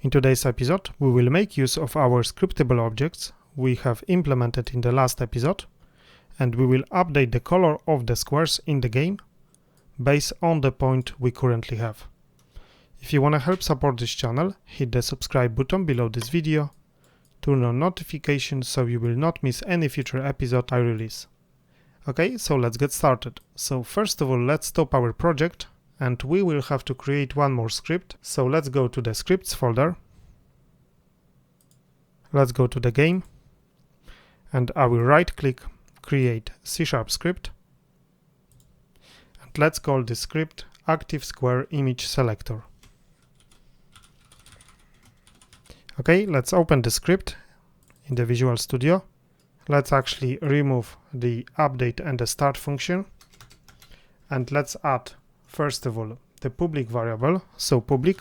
In today's episode, we will make use of our scriptable objects we have implemented in the last episode, and we will update the color of the squares in the game based on the point we currently have. If you want to help support this channel, hit the subscribe button below this video, turn on notifications so you will not miss any future episode I release. Okay, so let's get started. So first of all, let's stop our project, and we will have to create one more script. So let's go to the scripts folder. Let's go to the game, and I will right click, create C# script, and let's call this script active square image selector. Okay, let's open the script in the Visual Studio. Let's actually remove the update and the start function, and let's add first of all the public variable, so public,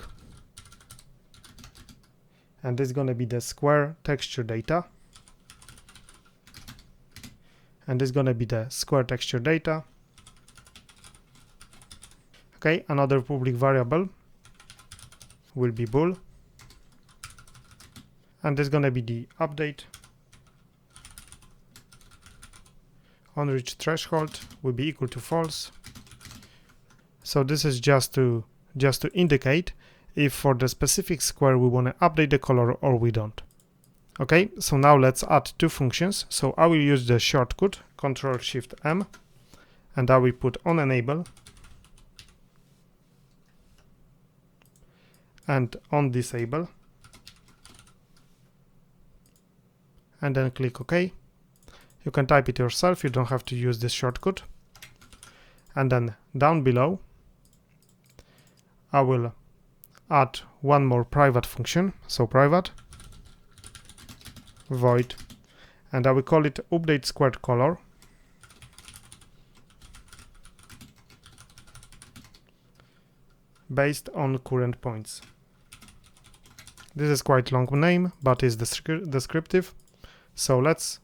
and this is going to be the square texture data, and this is going to be the square texture data. Okay, another public variable will be bool, and this is going to be the update. Unreached threshold will be equal to false. So this is just to indicate if for the specific square we want to update the color or we don't. Okay, so now let's add two functions. So I will use the shortcut Ctrl+Shift+M, and I will put on enable and on disable, and then click OK. You can type it yourself, you don't have to use this shortcut. And then down below I will add one more private function, so private void, and I will call it update squared color, based on current points. This is quite long name, but is descriptive. So let's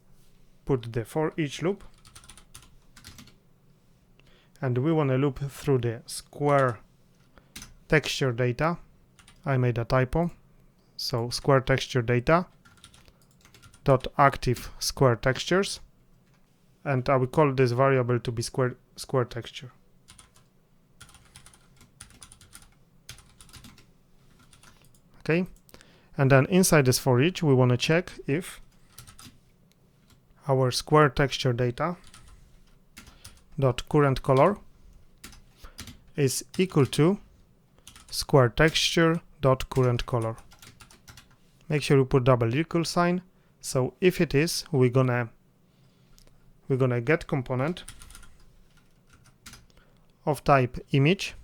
put the for each loop, and we want to loop through the square texture data. I made a typo, so square texture data dot active square textures, and I will call this variable to be square texture. Okay, and then inside this for each we want to check if our square texture data dot current color is equal to square texture dot current color. Make sure you put double equal sign. So if it is, we're gonna get component of type image.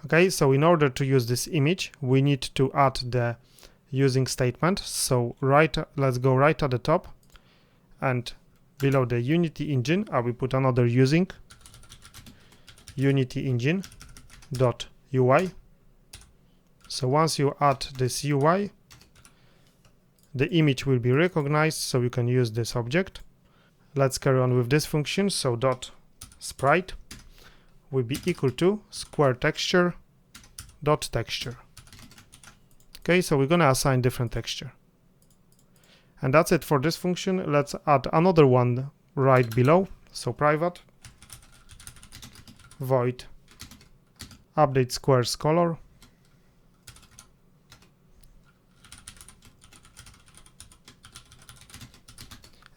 Okay, so in order to use this image, we need to add the using statement. So let's go right at the top, and below the Unity engine, I will put another using Unity engine dot UI. So once you add this UI, the image will be recognized, so you can use this object. Let's carry on with this function. So dot sprite will be equal to square texture dot texture. Okay, so we're gonna assign different texture. And that's it for this function. Let's add another one right below. So private void update squares color,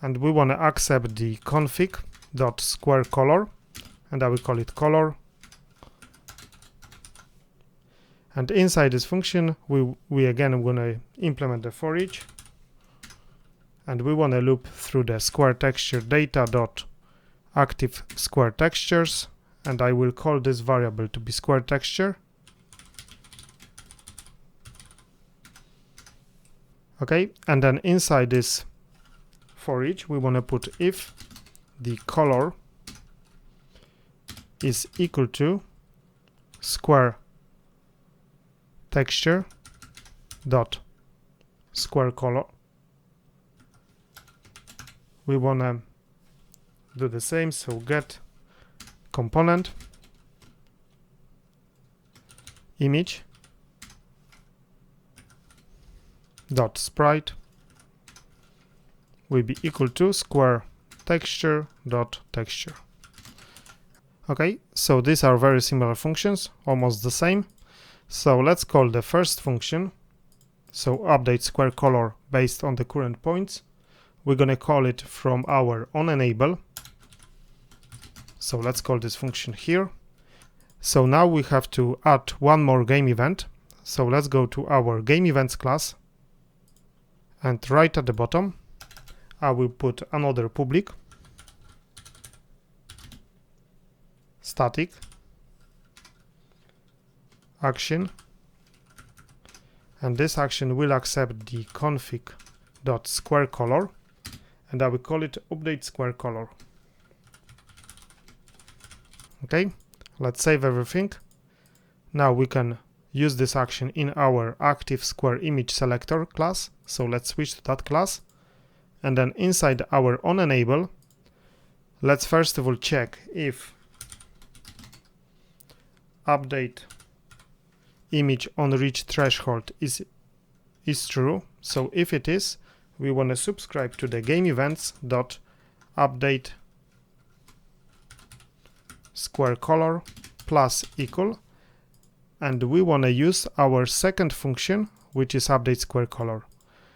and we want to accept the config dot square color, and I will call it color. And inside this function we again want to implement the for each, and we want to loop through the square texture data dot active square textures, and I will call this variable to be square texture. Okay, and then inside this for each we want to put if the color is equal to square texture dot square color. We want to do the same, so get component image dot sprite will be equal to square texture dot texture. Okay, so these are very similar functions, almost the same. So let's call the first function, so update square color based on the current points. We're gonna call it from our onEnable. So let's call this function here. So now we have to add one more game event. So let's go to our game events class, and right at the bottom I will put another public static action, and this action will accept the config.squareColor, and I will call it update square color. Okay, let's save everything. Now we can use this action in our active square image selector class. So let's switch to that class, and then inside our onEnable, let's first of all check if update image on reach threshold is true. So if it is, we want to subscribe to the game events dot update square color plus equal, and we want to use our second function, which is update square color.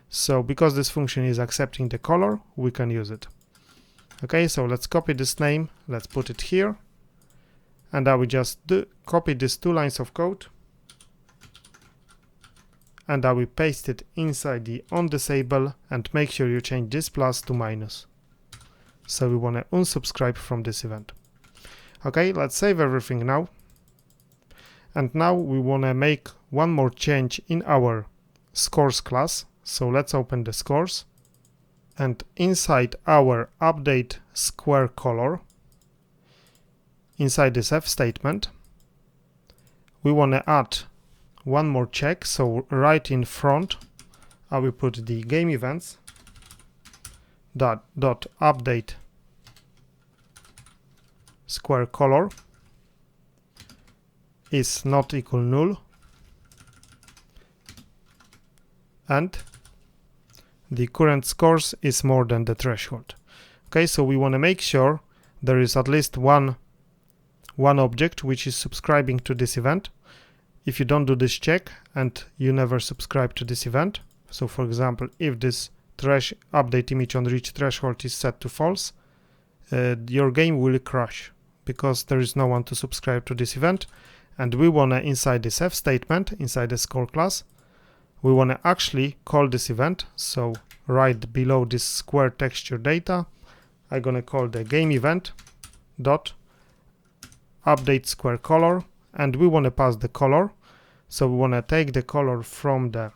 So because this function is accepting the color, we can use it. Okay, so let's copy this name, let's put it here, and I will just copy these two lines of code, and I will paste it inside the onDisable, and make sure you change this plus to minus. So we want to unsubscribe from this event. Okay, let's save everything now. And now we want to make one more change in our scores class. So let's open the scores, and inside our update square color, inside this F statement, we want to add one more check. So right in front I will put the game events dot update square color is not equal null, and the current scores is more than the threshold. Okay, so we want to make sure there is at least one object which is subscribing to this event. If you don't do this check and you never subscribe to this event, so for example, if this update image on reach threshold is set to false, your game will crash because there is no one to subscribe to this event. And we want to, inside this F statement, inside the score class, we want to actually call this event. So right below this square texture data, I'm going to call the game event dot update square color, and we want to pass the color. So we want to take the color from the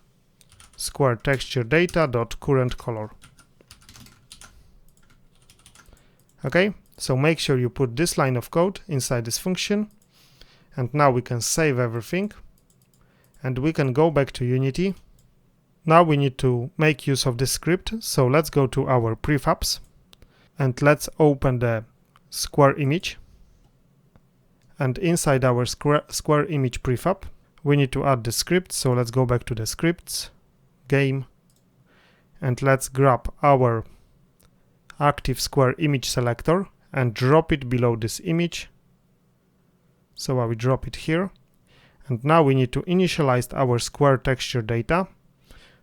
square texture data dot current color. Okay, so make sure you put this line of code inside this function, and now we can save everything and we can go back to Unity. Now we need to make use of this script, so let's go to our prefabs and let's open the square image, and inside our square image prefab we need to add the script. So let's go back to the scripts, game, and let's grab our active square image selector and drop it below this image. So I will drop it here, and now we need to initialize our square texture data.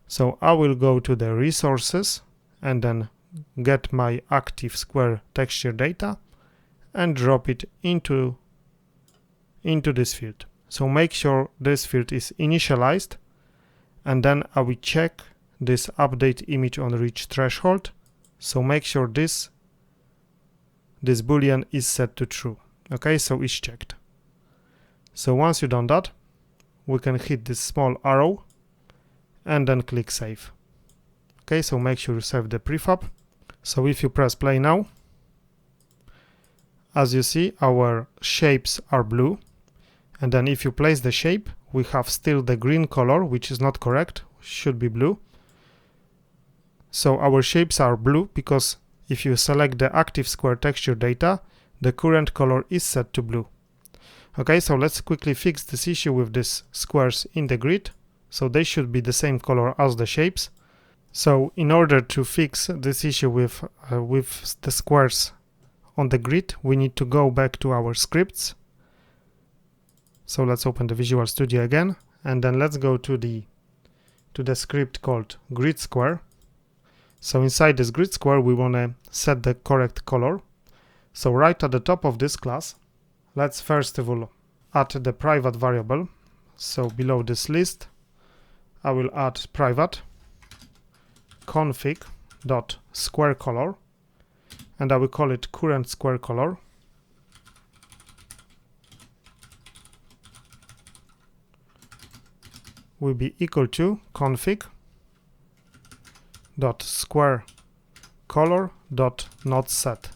So I will go to the resources and then get my active square texture data and drop it into this field. So make sure this field is initialized, and then I will check this update image on reach threshold. So make sure this boolean is set to true. Okay, so it's checked. So once you've done that, we can hit this small arrow and then click save. Okay, so make sure you save the prefab. So if you press play now, as you see, our shapes are blue, and then if you place the shape, we have still the green color, which is not correct, should be blue. So our shapes are blue because if you select the active square texture data, the current color is set to blue. Okay, so let's quickly fix this issue with these squares in the grid. so they should be the same color as the shapes. So in order to fix this issue with the squares on the grid, we need to go back to our scripts. So let's open the Visual Studio again, and then let's go to the script called grid square. So inside this grid square, we want to set the correct color. So right at the top of this class, let's first of all add the private variable. So below this list, I will add private config.squareColor, and I will call it current square color. Will be equal to config.squareColor.notSet.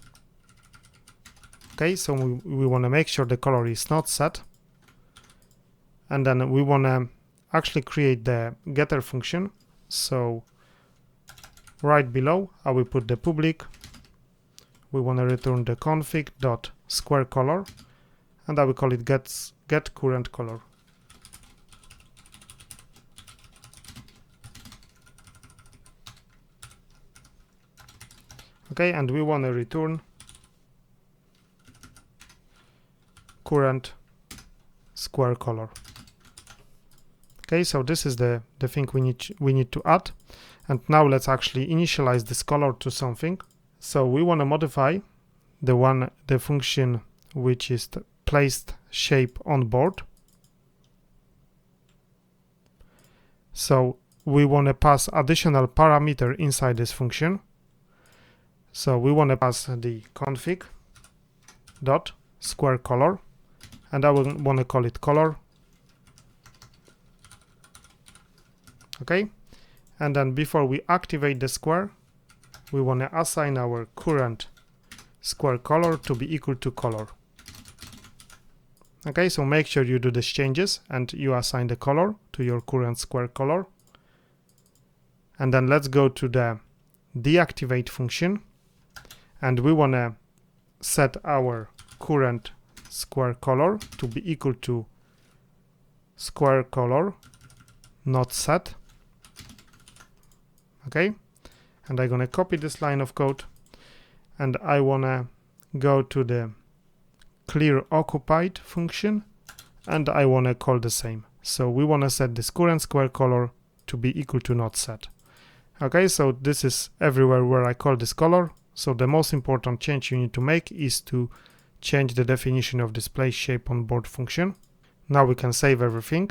Okay, so we want to make sure the color is not set, and then we want to actually create the getter function. So right below, I will put the public. We want to return the config.squareColor, and I will call it get current color. Okay, and we want to return current square color. Okay, so this is the thing we need to add. And now let's actually initialize this color to something. So we want to modify the function which is the placed shape on board. So we want to pass additional parameter inside this function. So we want to pass the config.squareColor, and I will want to call it color. Okay, and then before we activate the square, we want to assign our current square color to be equal to color. Okay, so make sure you do these changes and you assign the color to your current square color. And then let's go to the deactivate function, and we want to set our current square color to be equal to square color not set. Okay, and I'm gonna copy this line of code, and I wanna go to the clear occupied function, and I wanna call the same. So we wanna set this current square color to be equal to not set. Okay, so this is everywhere where I call this color. So the most important change you need to make is to change the definition of this place shape on board function. Now we can save everything,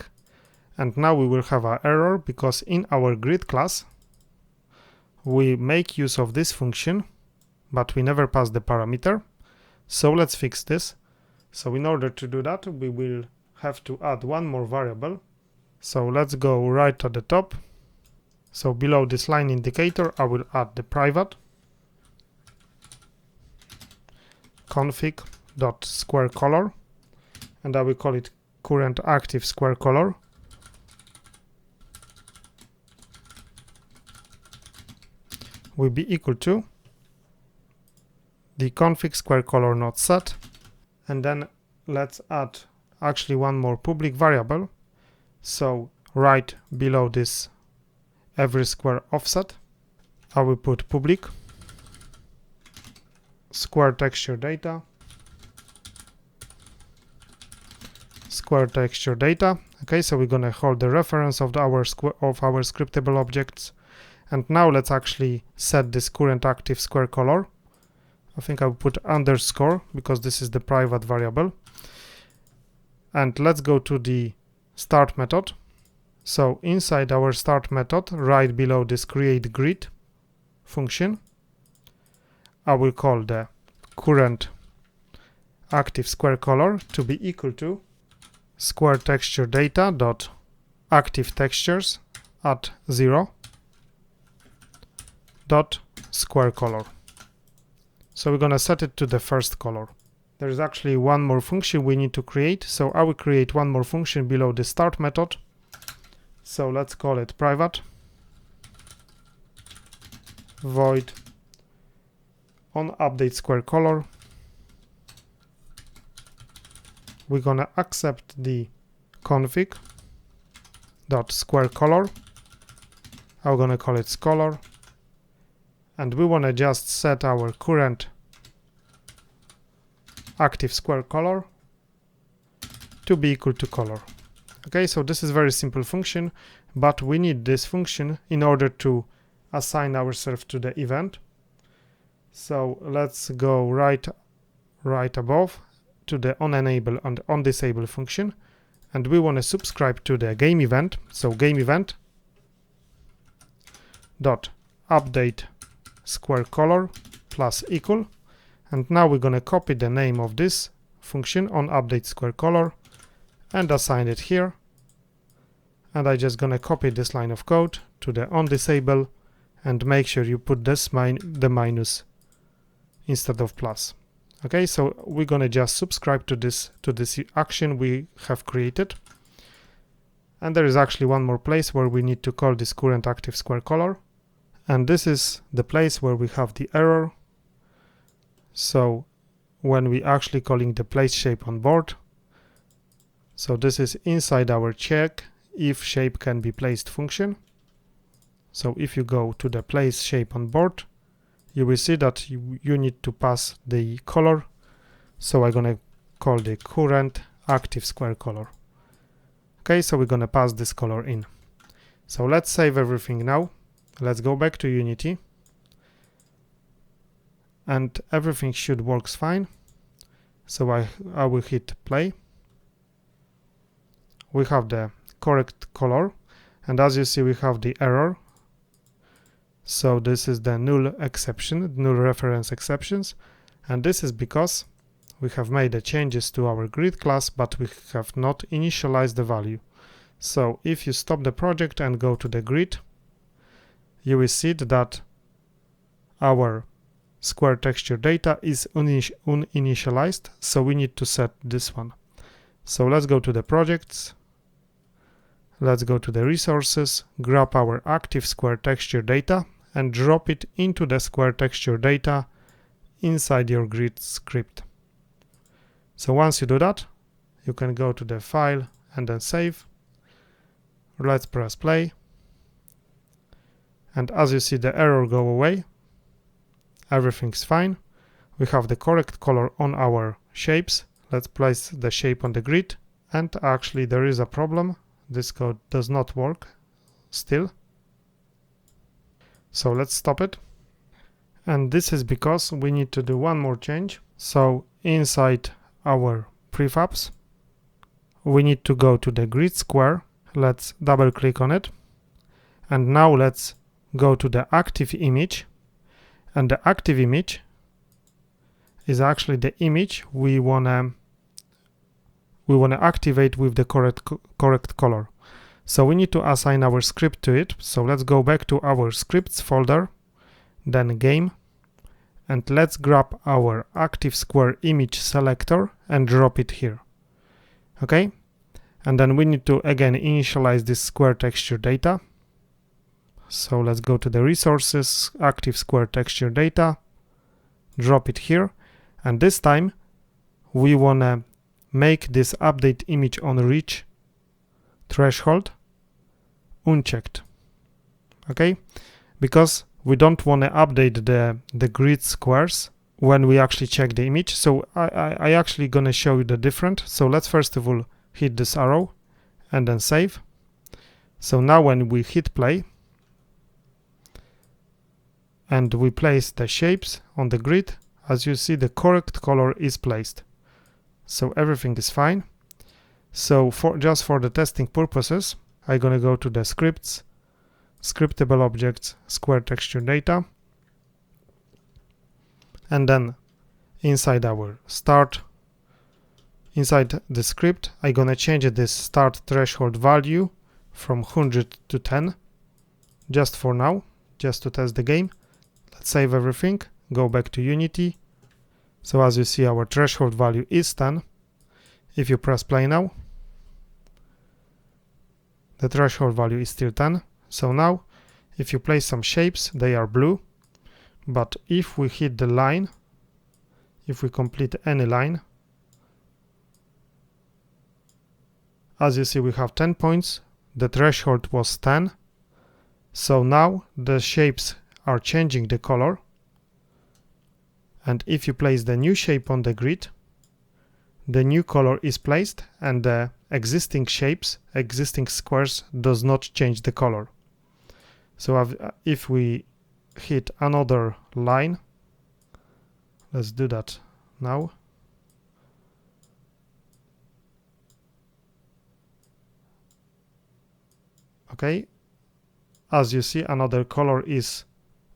and now we will have an error because in our grid class we make use of this function, but we never pass the parameter. So let's fix this. So in order to do that, we will have to add one more variable. So let's go right at the top. So below this line indicator, I will add the private config.squareColor, and I will call it current active square color. Will be equal to the config square color not set, and then let's add actually one more public variable. So right below this every square offset, I will put public square texture data, square texture data. Okay, so we're gonna hold the reference of our scriptable objects. And now let's actually set this current active square color. I think I'll put underscore because this is the private variable. And let's go to the start method. So inside our start method, right below this create grid function, I will call the current active square color to be equal to square texture data dot active textures at 0 dot square color. So we're gonna set it to the first color. There's actually one more function we need to create, so I will create one more function below the start method. So let's call it private void on update square color. We're gonna accept the config dot square color. I'm gonna call it color, and we wanna just set our current active square color to be equal to color. Okay, so this is very simple function, but we need this function in order to assign ourselves to the event. So let's go right above to the onEnable and onDisable function, and we want to subscribe to the game event. So game event dot update square color plus equal, and now we're going to copy the name of this function on update square color and assign it here. And I'm just going to copy this line of code to the onDisable and make sure you put this the minus instead of plus. Okay, so we're going to just subscribe to this action we have created. And there is actually one more place where we need to call this current active square color. And this is the place where we have the error. So when we actually calling the place shape on board, so this is inside our check if shape can be placed function. So if you go to the place shape on board, you will see that you need to pass the color. So I'm gonna call the current active square color. Okay, so we're gonna pass this color in. So let's save everything now. Let's go back to Unity. And everything should work fine. So I will hit play. We have the correct color, and as you see we have the error. So this is the null exception, null reference exceptions, and this is because we have made the changes to our grid class, but we have not initialized the value. So if you stop the project and go to the grid, you will see that our square texture data is uninitialized, so we need to set this one. So let's go to the projects, let's go to the resources, grab our active square texture data and drop it into the square texture data inside your grid script. So once you do that, you can go to the file and then save. Let's press play. And as you see the error go away, everything's fine. We have the correct color on our shapes. Let's place the shape on the grid, and actually there is a problem. This code does not work still. So let's stop it. And this is because we need to do one more change. So inside our prefabs, we need to go to the grid square. Let's double click on it. And now let's go to the active image. And the active image is actually the image we wanna activate with the correct color. So we need to assign our script to it. So let's go back to our scripts folder, then game, and let's grab our active square image selector and drop it here. Okay, and then we need to again initialize this square texture data. So let's go to the resources, active square texture data, drop it here, and this time we wanna make this update image on reach threshold unchecked. Okay, because we don't want to update the grid squares when we actually check the image. So I actually gonna show you the different. So let's first of all hit this arrow and then save. So now when we hit play and we place the shapes on the grid, as you see the correct color is placed. So everything is fine. So just for the testing purposes, I'm gonna go to the scripts, scriptable objects, square texture data, and then inside our start, inside the script, I'm gonna change this start threshold value from 100 to 10, just for now, just to test the game. Let's save everything, go back to Unity. So as you see, our threshold value is 10. If you press play now, the threshold value is still 10. So now, if you place some shapes, they are blue. But if we hit the line, if we complete any line, as you see, we have 10 points. the threshold was 10. So now the shapes are changing the color. And if you place the new shape on the grid, the new color is placed and the existing shapes, existing squares does not change the color. So if we hit another line, let's do that now. Okay, as you see, another color is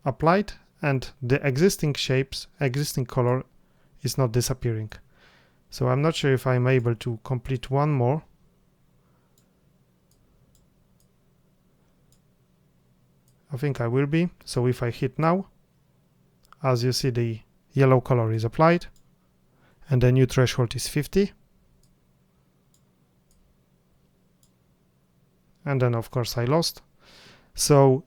applied and the existing shapes, existing color is not disappearing. So I'm not sure if I'm able to complete one more. I think I will be. So if I hit now, as you see, the yellow color is applied and the new threshold is 50. And then of course I lost. So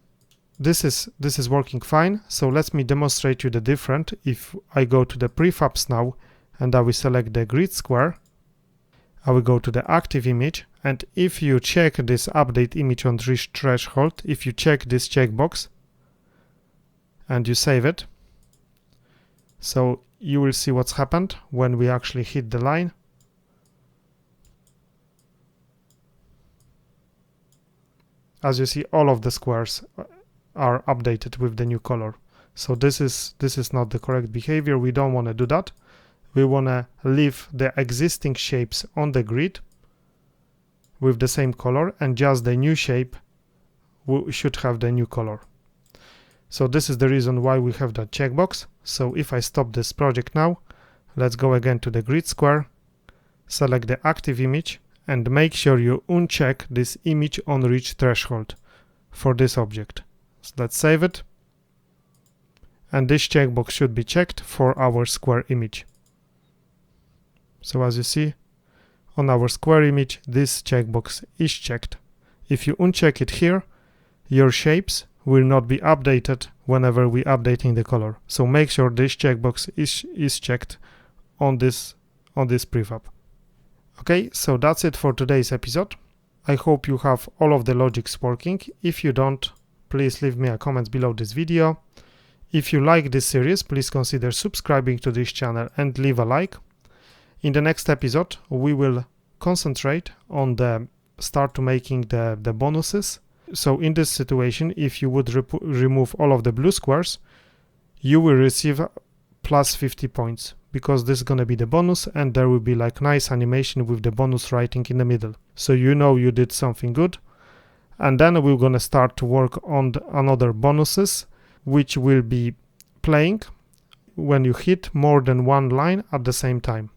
this is working fine. So let me demonstrate you the difference. If I go to the prefabs now and I will select the grid square, I will go to the active image, and if you check this update image on reach threshold, if you check this checkbox and you save it, so you will see what's happened when we actually hit the line. As you see, all of the squares are updated with the new color. So this is not the correct behavior. We don't want to do that. We want to leave the existing shapes on the grid with the same color, and just the new shape should have the new color. So this is the reason why we have that checkbox. So if I stop this project now, let's go again to the grid square, select the active image, and make sure you uncheck this image on reach threshold for this object. So let's save it. And this checkbox should be checked for our square image. So as you see, on our square image, this checkbox is checked. If you uncheck it here, your shapes will not be updated whenever we updating the color. So make sure this checkbox is checked on this prefab. Okay, so that's it for today's episode. I hope you have all of the logics working. If you don't, please leave me a comment below this video. If you like this series, please consider subscribing to this channel and leave a like. In the next episode, we will concentrate on the start to making the bonuses. So in this situation, if you would remove all of the blue squares, you will receive plus 50 points, because this is going to be the bonus, and there will be like nice animation with the bonus writing in the middle. So you know you did something good. And then we're going to start to work on another bonuses, which will be playing when you hit more than one line at the same time.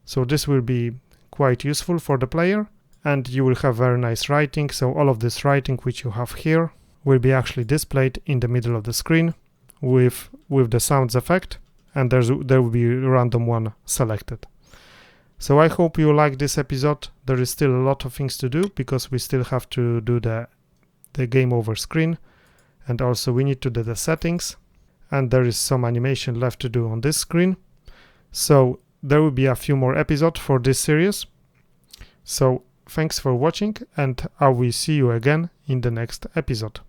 So this will be quite useful for the player, and you will have very nice writing. So all of this writing which you have here will be actually displayed in the middle of the screen with the sounds effect, and there will be a random one selected. So I hope you like this episode. There is still a lot of things to do, because we still have to do the game over screen, and also we need to do the settings, and there is some animation left to do on this screen. So there will be a few more episodes for this series. So thanks for watching, and I will see you again in the next episode.